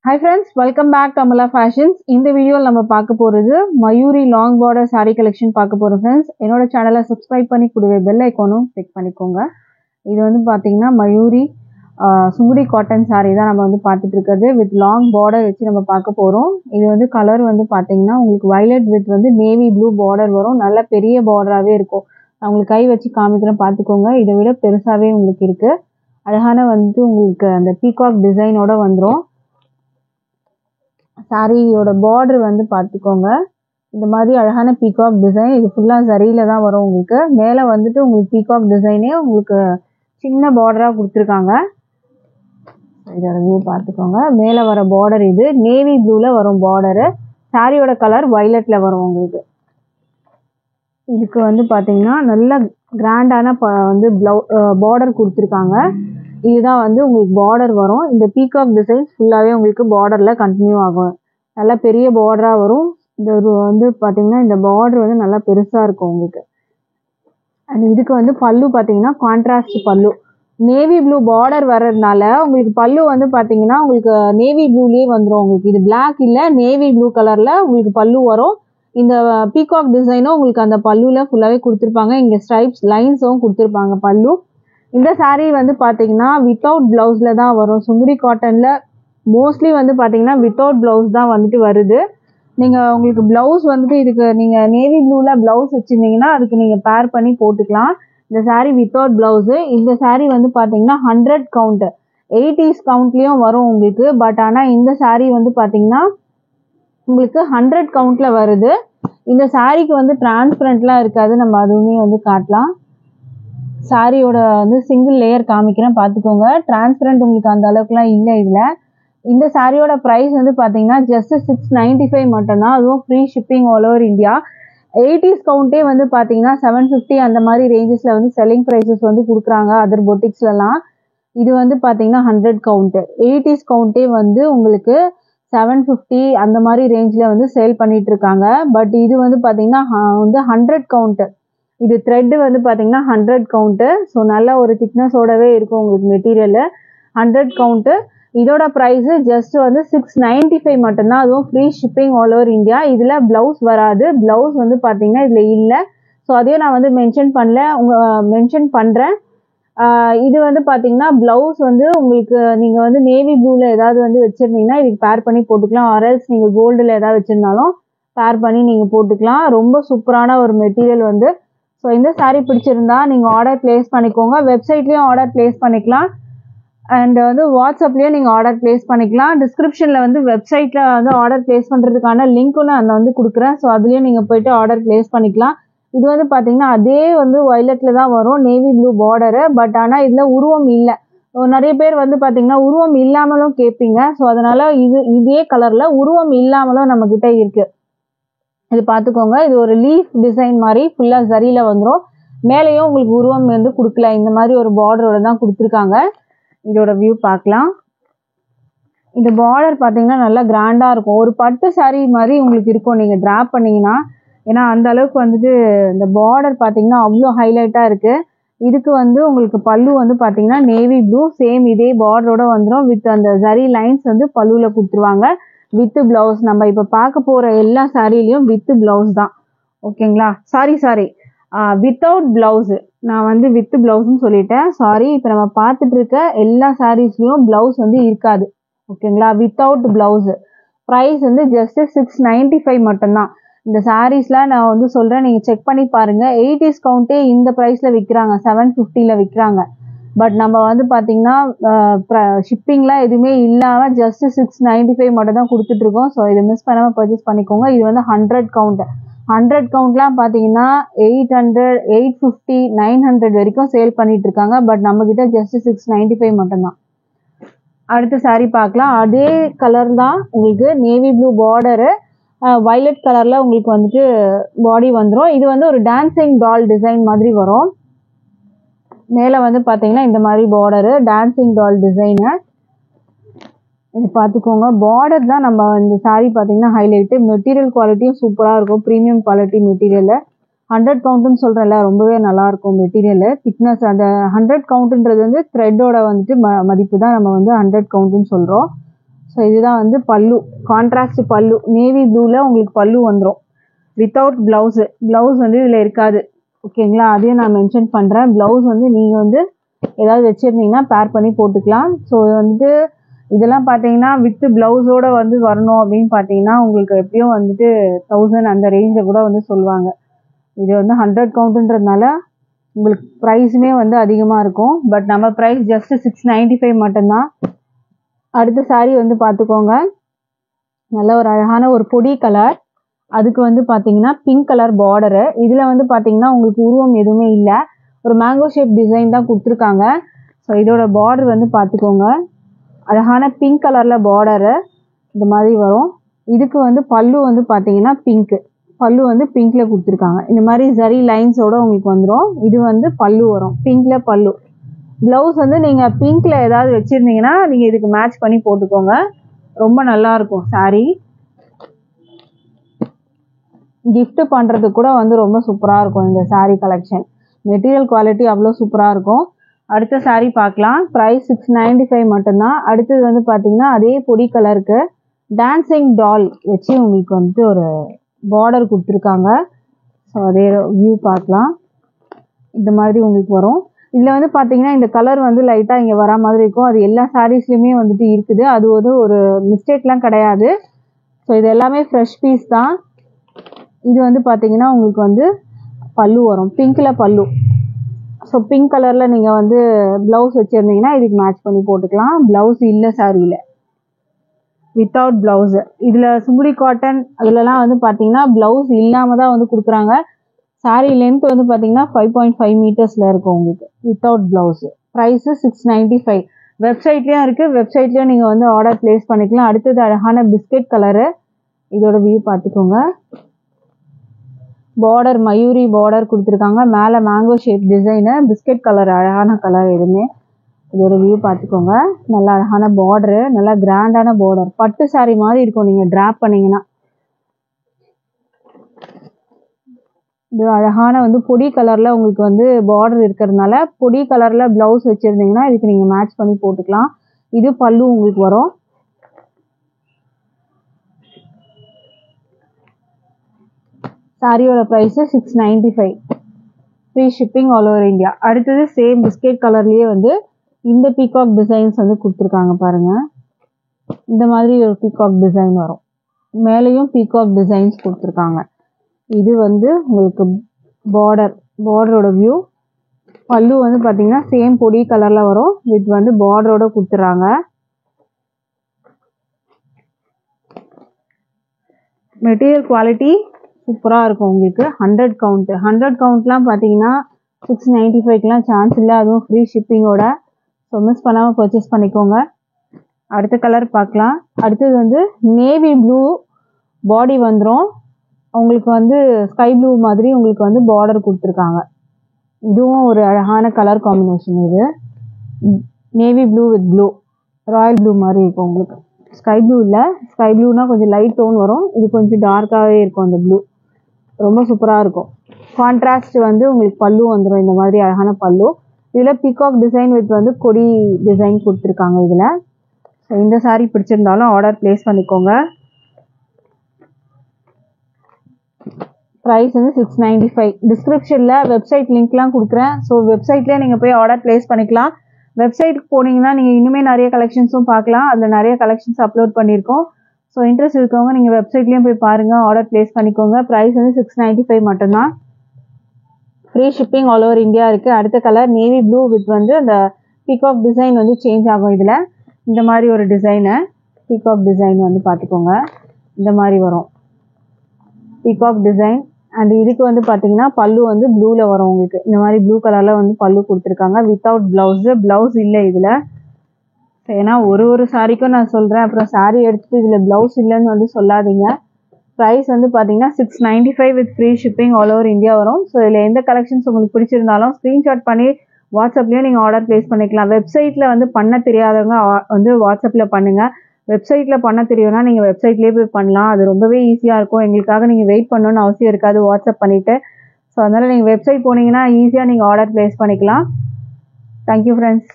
Hi friends, welcome back to Amala Fashions. In the video நம்ம பார்க்க போறது Mayuri long border saree collection பார்க்க போறோம் friends. என்னோட சேனலை subscribe பண்ணி கூடவே bell icon-உம் click பண்ணிக்கோங்க. இது வந்து பாத்தீங்கன்னா மயூரி சுங்குடி காட்டன் saree தான் நம்ம வந்து பார்த்துட்டு இருக்கிறது with long border வச்சு நம்ம பார்க்க போறோம். இது வந்து கலர் வந்து பாத்தீங்கன்னா உங்களுக்கு violet with வந்து navy blue border வரும். நல்ல பெரிய border-ஆவே இருக்கும். நான் உங்களுக்கு கை வச்சு காமிக்கிறேன் பார்த்துக்கோங்க. இதை விட பெருசாவே உங்களுக்கு இருக்கு. அழகான வந்து உங்களுக்கு அந்த பீகாக் டிசைனோட வந்துரும். சாரியோட பார்டர் வந்து பார்த்துக்கோங்க. இந்த மாதிரி அழகான பீகாக் டிசைன். இது ஃபுல்லாக சரியில தான் வரும் உங்களுக்கு. மேலே வந்துட்டு உங்களுக்கு பீகாக் டிசைனே உங்களுக்கு சின்ன பார்டராக கொடுத்துருக்காங்க. இதோட வியூ பார்த்துக்கோங்க. மேலே வர பார்டர் இது நேவி ப்ளூவில் வரும் பார்டரு. சாரியோட கலர் வயலட்டில் வரும் உங்களுக்கு. இதுக்கு வந்து பார்த்தீங்கன்னா நல்ல கிராண்டான வந்து பார்டர் கொடுத்துருக்காங்க. இதுதான் வந்து உங்களுக்கு பார்டர் வரும். இந்த பீகாக் டிசைன்ஸ் ஃபுல்லாகவே உங்களுக்கு பார்டரில் கண்டினியூ ஆகும். நல்லா பெரிய பார்டராக வரும். இந்த வந்து பார்த்தீங்கன்னா இந்த பார்டர் வந்து நல்லா பெருசாக இருக்கும் உங்களுக்கு. அண்ட் இதுக்கு வந்து பல்லு பார்த்தீங்கன்னா கான்ட்ராஸ்ட் பல்லு. நேவி ப்ளூ பார்டர் வர்றதுனால உங்களுக்கு பல்லு வந்து பார்த்தீங்கன்னா உங்களுக்கு நேவி ப்ளூலேயே வந்துடும் உங்களுக்கு. இது பிளாக் இல்லை, நேவி ப்ளூ கலரில் உங்களுக்கு பல்லு வரும். இந்த பீகாக் டிசைனும் உங்களுக்கு அந்த பல்லுவில் ஃபுல்லாகவே கொடுத்துருப்பாங்க. இங்கே ஸ்ட்ரைப்ஸ் லைன்ஸும் கொடுத்துருப்பாங்க பல்லு. இந்த சாரீ வந்து பார்த்தீங்கன்னா வித்தவுட் ப்ளவுஸில் தான் வரும். சுங்குடி காட்டனில் மோஸ்ட்லி வந்து பார்த்தீங்கன்னா வித்தவுட் ப்ளவுஸ் தான் வந்துட்டு வருது. நீங்கள் உங்களுக்கு ப்ளவுஸ் வந்துட்டு இதுக்கு நீங்கள் நேவி ப்ளூவில் ப்ளவுஸ் வச்சுருந்தீங்கன்னா அதுக்கு நீங்கள் பேர் பண்ணி போட்டுக்கலாம். இந்த சாரீ வித்தவுட் ப்ளவுஸு. இந்த சாரீ வந்து பார்த்தீங்கன்னா 100 கவுண்ட் 80s கவுண்ட்லேயும் வரும் உங்களுக்கு. பட் ஆனால் இந்த சாரீ வந்து பார்த்தீங்கன்னா உங்களுக்கு 100 கவுண்ட்டில் வருது. இந்த சாரீக்கு வந்து டிரான்ஸ்பரண்ட்லாம் இருக்காது. நம்ம அதுவுமே வந்து காட்டலாம். சாரியோட வந்து சிங்கிள் லேயர் காமிக்கிறேன் பார்த்துக்கோங்க. டிரான்ஸ்பரண்ட் உங்களுக்கு அந்த அளவுக்குலாம் இல்லை இதில். இந்த சாரியோட ப்ரைஸ் வந்து பார்த்தீங்கன்னா ஜஸ்ட் 695 மட்டும்தான். அதுவும் free shipping all over India. 80s கவுண்ட்டே வந்து பார்த்தீங்கன்னா 750 அந்த மாதிரி ரேஞ்சஸில் வந்து செல்லிங் ப்ரைஸஸ் வந்து கொடுக்குறாங்க அதர் பொட்டிக்ஸ்லாம். இது வந்து பார்த்தீங்கன்னா 100 கவுண்ட்டு. 80s கவுண்ட்டே வந்து உங்களுக்கு 750 அந்த மாதிரி ரேஞ்சில் வந்து சேல் பண்ணிட்டு இருக்காங்க. பட் இது வந்து பார்த்தீங்கன்னா வந்து 100 கவுண்ட்டு. இது த்ரெட் வந்து பார்த்தீங்கன்னா 100 கவுண்ட்டு. ஸோ நல்ல ஒரு திக்னஸோடவே இருக்கும் உங்களுக்கு மெட்டீரியலு. 100 கவுண்ட்டு. இதோட ப்ரைஸு ஜஸ்ட் வந்து 695 மட்டும்தான். அதுவும் free shipping all over India. இதில் ப்ளவுஸ் வராது. ப்ளவுஸ் வந்து பார்த்தீங்கன்னா இதில் இல்லை. ஸோ அதையும் நான் வந்து மென்ஷன் பண்ணல, மென்ஷன் பண்ணுறேன். இது வந்து பார்த்தீங்கன்னா ப்ளவுஸ் வந்து உங்களுக்கு நீங்கள் வந்து நேவி ப்ளூவில் ஏதாவது வந்து வச்சுருந்தீங்கன்னா இதுக்கு பேர் பண்ணி போட்டுக்கலாம். ஆர்எல்ஸ் நீங்கள் கோல்டில் ஏதாவது வச்சுருந்தாலும் பேர் பண்ணி நீங்கள் போட்டுக்கலாம். ரொம்ப சூப்பரான ஒரு மெட்டீரியல் வந்து. ஸோ இந்த சாரீ பிடிச்சிருந்தா நீங்கள் ஆர்டர் பிளேஸ் பண்ணிக்கோங்க. வெப்சைட்லேயும் ஆர்டர் பிளேஸ் பண்ணிக்கலாம். அண்ட் வந்து வாட்ஸ்அப்லேயும் நீங்கள் ஆர்டர் பிளேஸ் பண்ணிக்கலாம். டிஸ்கிரிப்ஷனில் வந்து வெப்சைட்டில் வந்து ஆர்டர் பிளேஸ் பண்ணுறதுக்கான லிங்க்கும் நான் வந்து கொடுக்குறேன். ஸோ அதுலேயும் நீங்கள் போய்ட்டு ஆர்டர் பிளேஸ் பண்ணிக்கலாம். இது வந்து பார்த்தீங்கன்னா அதே வந்து வயலட்டில் தான் வரும், நேவி ப்ளூ பார்டரு. பட் ஆனால் இதில் உருவம் இல்லை. நிறைய பேர் வந்து பார்த்தீங்கன்னா உருவம் இல்லாமலும் கேட்பீங்க. ஸோ அதனால் இதே கலரில் உருவம் இல்லாமலும் நம்மக்கிட்ட இருக்குது. இது பார்த்துக்கோங்க. இது ஒரு லீஃப் டிசைன் மாதிரி ஃபுல்லாக சரியில் வந்துடும். மேலேயும் உங்களுக்கு உருவம் வந்து கொடுக்கல. இந்த மாதிரி ஒரு பார்டரோட தான் கொடுத்துருக்காங்க. இதோட வியூ பார்க்கலாம். இந்த பார்டர் பார்த்தீங்கன்னா நல்லா கிராண்டாக இருக்கும். ஒரு பட்டு சாரீ மாதிரி உங்களுக்கு இருக்கும் நீங்கள் ட்ராப் பண்ணிங்கன்னா. ஏன்னா அந்த அளவுக்கு வந்துட்டு இந்த பார்டர் பார்த்தீங்கன்னா அவ்வளோ ஹைலைட்டாக இருக்குது. இதுக்கு வந்து உங்களுக்கு பல்லு வந்து பார்த்தீங்கன்னா நேவி ப்ளூ சேம் இதே பார்டரோட வந்துடும். வித் அந்த ஜரி லைன்ஸ் வந்து பல்லுவில் கொடுத்துருவாங்க. With blouse. நம்ம இப்போ பார்க்க போகிற எல்லா சாரீலையும் வித்து ப்ளவுஸ் தான். ஓகேங்களா? Sorry without blouse. நான் வந்து வித்து ப்ளவுஸ்ன்னு சொல்லிட்டேன், சாரி. இப்போ நம்ம பார்த்துட்டு இருக்க எல்லா சாரீஸ்லையும் ப்ளவுஸ் வந்து இருக்காது. ஓகேங்களா? Without blouse. ப்ரைஸ் வந்து ஜஸ்ட்டு 695 மட்டும்தான். இந்த சாரீஸ்லாம் நான் வந்து சொல்கிறேன், நீங்கள் செக் பண்ணி பாருங்கள். 80s கவுண்ட்டே இந்த ப்ரைஸில் விற்கிறாங்க, 750ல் விற்கிறாங்க. பட் நம்ம வந்து பார்த்தீங்கன்னா ஷிப்பிங்லாம் எதுவுமே இல்லாமல் ஜஸ்ட் 695 மட்டும் தான் கொடுத்துட்ருக்கோம். ஸோ இதை மிஸ் பண்ணாமல் பர்ச்சேஸ் பண்ணிக்கோங்க. இது வந்து 100 கவுண்ட். 100 கவுண்ட்லாம் பார்த்தீங்கன்னா 800, 850, 900 வரைக்கும் சேல் பண்ணிட்டு இருக்காங்க. பட் நம்மக்கிட்ட ஜஸ்ட் 695 மட்டும்தான். அடுத்த சாரீ பார்க்கலாம். அதே கலர் தான் உங்களுக்கு, நேவி ப்ளூ பார்டரு, வயலட் கலரில் உங்களுக்கு வந்துட்டு பாடி வந்துடும். இது வந்து ஒரு டான்சிங் டால் டிசைன் மாதிரி வரும். மேலே வந்து பார்த்தீங்கன்னா இந்த மாதிரி பார்டரு டான்சிங் டால் டிசைனு. இது பார்த்துக்கோங்க. பார்டர் தான் நம்ம இந்த சாரீ பார்த்தீங்கன்னா ஹைலைட்டு. மெட்டீரியல் குவாலிட்டியும் சூப்பராக இருக்கும். Premium quality material. 100 கவுண்ட்டுன்னு சொல்கிறேன்ல, ரொம்பவே நல்லாயிருக்கும் மெட்டீரியலு. திக்னஸ் அந்த 100 கவுண்ட்டுன்றது வந்து த்ரெட்டோட வந்துட்டு மதிப்பு தான் நம்ம வந்து 100 கவுண்ட்டுன்னு சொல்கிறோம். ஸோ இதுதான் வந்து பல்லு, கான்ட்ராஸ்ட் பல்லு. நேவி ப்ளூவில் உங்களுக்கு பல்லு வந்துடும் வித்தவுட் ப்ளவுஸு. ப்ளவுஸ் வந்து இதில் இருக்காது. ஓகேங்களா, அதையும் நான் மென்ஷன் பண்ணுறேன். ப்ளவுஸ் வந்து நீங்கள் வந்து ஏதாவது வச்சுருந்தீங்கன்னா பேர் பண்ணி போட்டுக்கலாம். ஸோ வந்துட்டு இதெல்லாம் பார்த்தீங்கன்னா வித்து ப்ளவுஸோடு வந்து வரணும் அப்படின்னு பார்த்தீங்கன்னா உங்களுக்கு எப்படியும் வந்துட்டு 1000 அந்த ரேஞ்சில் கூட வந்து சொல்லுவாங்க. இது வந்து 100 கவுண்ட்டுன்றதுனால உங்களுக்கு ப்ரைஸுமே வந்து அதிகமாக இருக்கும். பட் நம்ம ப்ரைஸ் ஜஸ்ட்டு 695 மட்டும்தான். அடுத்த சாரீ வந்து பார்த்துக்கோங்க, நல்ல ஒரு அழகான ஒரு பொடி கலர். அதுக்கு வந்து பார்த்தீங்கன்னா பிங்க் கலர் பார்டரு. இதில் வந்து பார்த்தீங்கன்னா உங்களுக்கு உருவம் எதுவுமே இல்லை, ஒரு மேங்கோ ஷேப் டிசைன் தான் கொடுத்துருக்காங்க. ஸோ இதோட பார்டர் வந்து பார்த்துக்கோங்க, அழகான பிங்க் கலரில் பார்டரு இந்த மாதிரி வரும். இதுக்கு வந்து பல்லு வந்து பார்த்தீங்கன்னா பிங்க்கு, பல்லு வந்து பிங்க்ல கொடுத்துருக்காங்க. இந்த மாதிரி ஜரி லைன்ஸோட உங்களுக்கு வந்துடும். இது வந்து பல்லு வரும், பிங்க்ல பல்லு. ப்ளவுஸ் வந்து நீங்கள் பிங்க்ல ஏதாவது வச்சுருந்தீங்கன்னா நீங்கள் இதுக்கு மேட்ச் பண்ணி போட்டுக்கோங்க, ரொம்ப நல்லா இருக்கும் சாரீ. கிஃப்ட் பண்ணுறதுக்கு கூட வந்து ரொம்ப சூப்பராக இருக்கும் இந்த சாரீ கலெக்ஷன். மெட்டீரியல் குவாலிட்டி அவ்வளோ சூப்பராக இருக்கும். அடுத்த சாரீ பார்க்கலாம். ப்ரைஸ் 695 மட்டும்தான். அடுத்தது வந்து பார்த்தீங்கன்னா அதே பொடி கலருக்கு டான்சிங் டால் வச்சு உங்களுக்கு வந்துட்டு ஒரு பார்டர் கொடுத்துருக்காங்க. ஸோ அதே வியூ பார்க்கலாம், இந்த மாதிரி உங்களுக்கு வரும். இதில் வந்து பார்த்தீங்கன்னா இந்த கலர் வந்து லைட்டாக இங்கே வரா மாதிரி இருக்கும். அது எல்லா சாரீஸ்லையுமே வந்துட்டு இருக்குது, அது வந்து ஒரு மிஸ்டேக்லாம் கிடையாது. ஸோ இது எல்லாமே ஃப்ரெஷ் பீஸ் தான். இது வந்து பார்த்தீங்கன்னா உங்களுக்கு வந்து பல்லு வரும், பிங்க்கில் பல்லு. ஸோ பிங்க் கலரில் நீங்கள் வந்து ப்ளவுஸ் வச்சுருந்தீங்கன்னா இதுக்கு மேட்ச் பண்ணி போட்டுக்கலாம். ப்ளவுஸ் இல்லை சாரியில், வித்தவுட் ப்ளவுஸு. இதில் சுங்குடி காட்டன் அதிலலாம் வந்து பார்த்தீங்கன்னா ப்ளவுஸ் இல்லாமல் தான் வந்து கொடுக்குறாங்க. சாரீ லென்த் வந்து பார்த்தீங்கன்னா 5.5 மீட்டர்ஸில் இருக்கும் உங்களுக்கு வித்தவுட் ப்ளவுஸு. ப்ரைஸு 695. வெப்சைட்லேயும் இருக்குது, வெப்சைட்லேயும் நீங்கள் வந்து ஆர்டர் ப்ளேஸ் பண்ணிக்கலாம். அடுத்தது அழகான பிஸ்கெட் கலரு, இதோட வியூ பார்த்துக்கோங்க. பார்டர் மயூரி பார்டர் கொடுத்துருக்காங்க, மேலே mango shape design, biscuit colour அழகான கலர் எதுவுமே. இதோட வியூ பார்த்துக்கோங்க, நல்லா அழகான பார்டரு, நல்லா கிராண்டான பார்டர், பட்டு சாரீ மாதிரி இருக்கும் நீங்கள் ட்ராப் பண்ணிங்கன்னா. இது அழகான வந்து பொடி கலரில் உங்களுக்கு வந்து பார்டர் இருக்கிறதுனால பொடி கலரில் ப்ளவுஸ் வச்சுருந்தீங்கன்னா இதுக்கு நீங்கள் மேட்ச் பண்ணி போட்டுக்கலாம். இது பல்லு உங்களுக்கு வரும். சாரியோட price 695, free shipping all over India. அடுத்தது சேம் பிஸ்கெட் கலர்லேயே வந்து இந்த பீகாக் டிசைன்ஸ் வந்து கொடுத்துருக்காங்க பாருங்கள். இந்த மாதிரி ஒரு பீகாக் டிசைன் வரும், மேலேயும் பீகாக் டிசைன்ஸ் கொடுத்துருக்காங்க. இது வந்து உங்களுக்கு பார்டரோட வியூ. பல்லு வந்து பார்த்தீங்கன்னா சேம் பொடி கலரில் வரும், வித் வந்து பார்டரோட கொடுத்துட்றாங்க. மெட்டீரியல் குவாலிட்டி சூப்பராக இருக்கும் உங்களுக்கு. 100 கவுண்ட்டு, 100 கவுண்ட்லாம் பார்த்தீங்கன்னா 695க்குலாம் சான்ஸ் இல்லை, அதுவும் ஃப்ரீ ஷிப்பிங்கோட. ஸோ மிஸ் பண்ணாமல் பர்ச்சேஸ் பண்ணிக்கோங்க. அடுத்த கலர் பார்க்கலாம். அடுத்தது வந்து நேவி ப்ளூ பாடி வந்துடும் உங்களுக்கு, வந்து ஸ்கை ப்ளூ மாதிரி உங்களுக்கு வந்து பார்டர் கொடுத்துருக்காங்க. இதுவும் ஒரு அழகான கலர் காம்பினேஷன். இது navy blue with blue, Royal blue மாதிரி இருக்கும் உங்களுக்கு. ஸ்கை ப்ளூ இல்லை, ஸ்கை ப்ளூனா கொஞ்சம் லைட் டோன் வரும், இது கொஞ்சம் டார்க்காகவே இருக்கும் அந்த ப்ளூ, ரொம்ப சூப்பராக இருக்கும். கான்ட்ராஸ்ட் வந்து உங்களுக்கு பல்லு வந்துடும், இந்த மாதிரி அழகான பல்லு. இதில் பீகாக் டிசைன் வித் வந்து கொடி டிசைன் கொடுத்துருக்காங்க இதில். ஸோ இந்த சாரீ பிடிச்சிருந்தாலும் ஆர்டர் ப்ளேஸ் பண்ணிக்கோங்க. ப்ரைஸ் வந்து 695. டிஸ்கிரிப்ஷனில் வெப்சைட் லிங்க்லாம் கொடுக்குறேன். ஸோ வெப்சைட்லேயே நீங்கள் போய் ஆர்டர் ப்ளேஸ் பண்ணிக்கலாம். வெப்சைட்டுக்கு போனீங்கன்னா நீங்கள் இன்னுமே நிறைய கலெக்ஷன்ஸும் பார்க்கலாம், அதில் நிறைய கலெக்ஷன்ஸ் அப்லோட் பண்ணியிருக்கோம். ஸோ இன்ட்ரெஸ்ட் இருக்கவங்க நீங்கள் வெப்சைட்லேயும் போய் பாருங்கள், ஆர்டர் ப்ளேஸ் பண்ணிக்கோங்க. ப்ரைஸ் வந்து 695 மட்டும்தான். Free shipping all over India இருக்குது. அடுத்த கலர் நேவி ப்ளூ வித் வந்து அந்த பீகாக் டிசைன் வந்து சேஞ்ச் ஆகும். இதில் இந்த மாதிரி ஒரு டிசைனு, பீகாக் டிசைன் வந்து பார்த்துக்கோங்க, இந்த மாதிரி வரும் பீகாக் டிசைன். அண்ட் இதுக்கு வந்து பார்த்தீங்கன்னா பல்லு வந்து ப்ளூவில் வரும் உங்களுக்கு, இந்த மாதிரி ப்ளூ கலரில் வந்து பல்லு கொடுத்துருக்காங்க வித்தவுட் ப்ளவுஸு. ப்ளவுஸ் இல்லை இதில். ஏன்னா ஒரு சாரிக்கும் நான் சொல்கிறேன், அப்புறம் சாரீ எடுத்துகிட்டு இதில் ப்ளவுஸ் இல்லைன்னு வந்து சொல்லாதீங்க. ப்ரைஸ் வந்து பார்த்தீங்கன்னா 695 with free shipping all over India வரும். ஸோ இதில் எந்த கலெக்ஷன்ஸ் உங்களுக்கு பிடிச்சிருந்தாலும் ஸ்க்ரீன்ஷாட் பண்ணி வாட்ஸ்அப்லேயும் நீங்கள் ஆர்டர் ப்ளேஸ் பண்ணிக்கலாம். வெப்சைட்டில் வந்து பண்ண தெரியாதவங்க வந்து வாட்ஸ்அப்பில் பண்ணுங்கள். வெப்சைட்டில் பண்ண தெரியும்னா நீங்கள் வெப்சைட்லேயே போய் பண்ணலாம், அது ரொம்பவே ஈஸியாக இருக்கும். எங்களுக்காக நீங்கள் வெயிட் பண்ணணும்னு அவசியம் இருக்காது வாட்ஸ்அப் பண்ணிவிட்டு. ஸோ அதனால் நீங்கள் வெப்சைட் போனீங்கன்னா ஈஸியாக நீங்கள் ஆர்டர் ப்ளேஸ் பண்ணிக்கலாம். Thank you friends.